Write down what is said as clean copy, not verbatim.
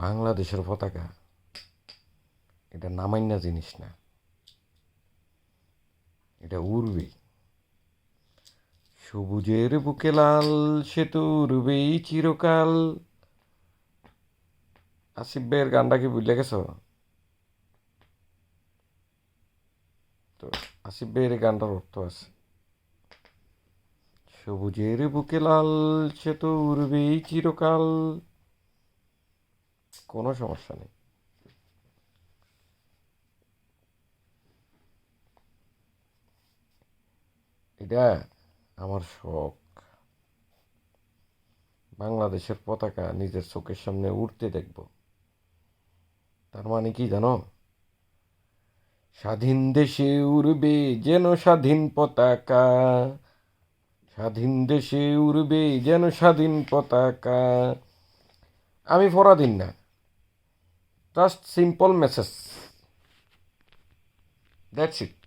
বাংলাদেশের পতাকা এটা নামান্য জিনিস না, এটা উড়বে। সবুজের বুকে লাল, সে তো উড়বেই চিরকাল। আসিফ ভাইয়ের গানটা কি বুঝলে গেছো? তো আসিফ ভাইয়ের এই গানটার অর্থ আছে, সবুজের বুকে লাল, সে তো উড়বেই চিরকাল। কোনো সমস্যা নেই। এটা আমার শখ, বাংলাদেশের পতাকা নিজের চোখের সামনে উড়তে দেখব। তার মানে কি জানো? স্বাধীন দেশে উড়বে যেন স্বাধীন পতাকা, স্বাধীন দেশে উড়বে যেন স্বাধীন পতাকা। আমি পরাধীন না, just simple message, that's it.